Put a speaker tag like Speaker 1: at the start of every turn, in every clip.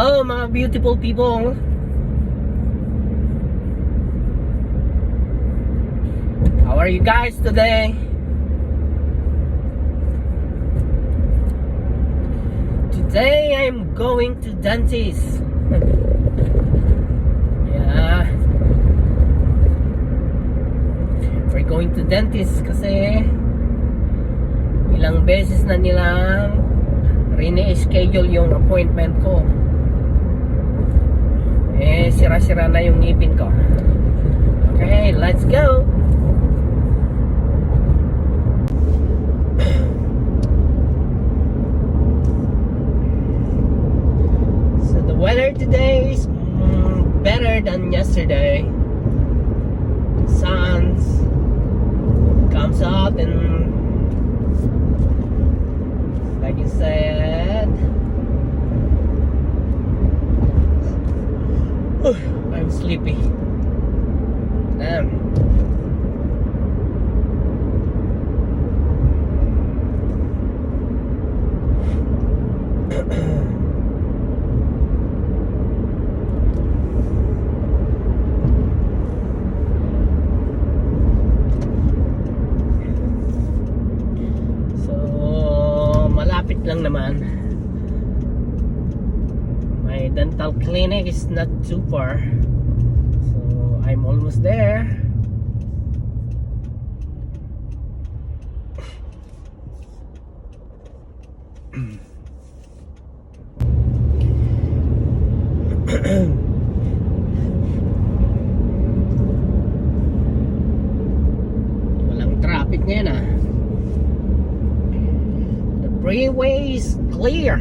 Speaker 1: Hello mga beautiful people. How are you guys today? Today I'm going to dentist. Yeah. We're going to dentist kasi ilang beses na nilang rine-schedule yung appointment ko. Sira-sira na yung ngipin ko. Okay, let's go. So the weather today is better than yesterday. Sun comes out and like you said, I'm sleepy. Damn. So, malapit lang naman. My dental clinic is not too far, so I'm almost there. Walang traffic ngayon ah. The freeway is clear.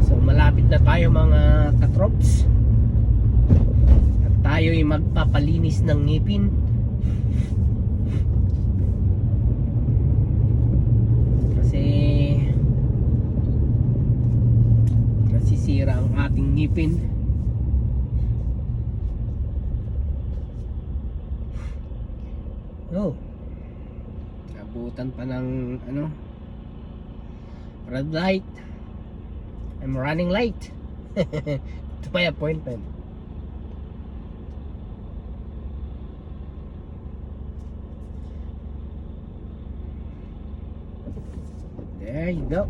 Speaker 1: So malapit na tayo mga katrops. At tayo'y magpapalinis ng ngipin. Kasi nasisira ang ating ngipin. Oh, abutan pa ng red light. I'm running late to my appointment. There you go.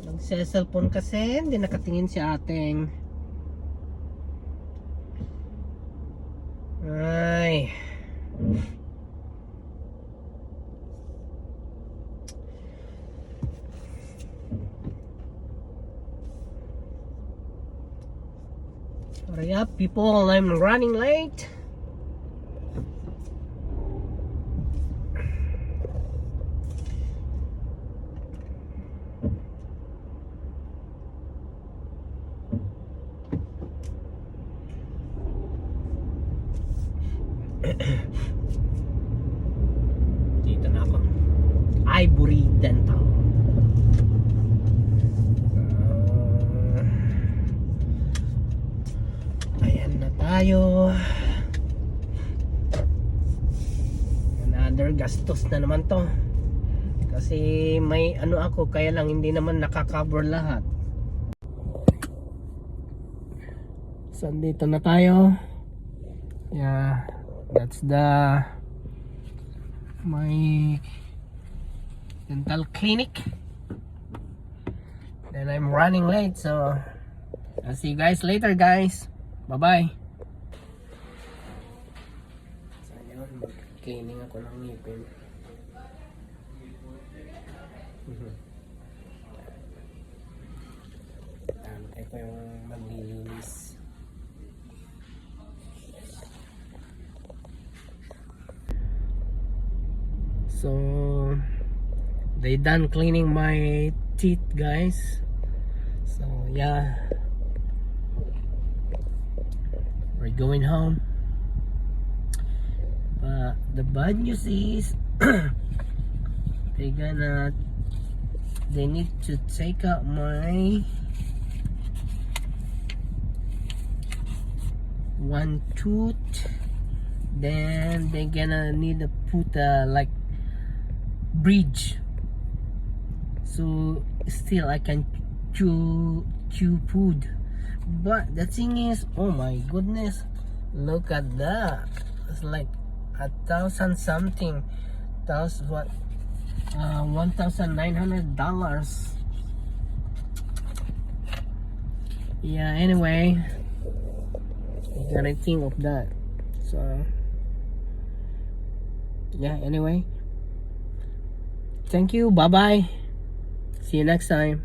Speaker 1: Nagse-cellphone kasi, hindi nakatingin si ating. Ay. Hurry up people, I'm running late. Dito na ako. Ivory Dental. Ayan na tayo. Another gastos na naman to. Kasi may ako, kaya lang hindi naman nakaka-cover lahat. So dito na tayo. Yeah, that's my dental clinic. Then I'm running late, so I'll see you guys later, guys. Bye bye. So yun, mag-cleaning ako ng ngipin. Tantay ko yung maglilinis. So they done cleaning my teeth, guys. So yeah, we're going home. But the bad news is they need to take out my one tooth. Then they gonna need to put a like bridge, so still I can chew food. But the thing is, oh my goodness, look at that. It's like 1,000 something. That's what, $1,900. Yeah, anyway, I gotta think of that. So yeah, anyway, thank you, bye bye, see you next time.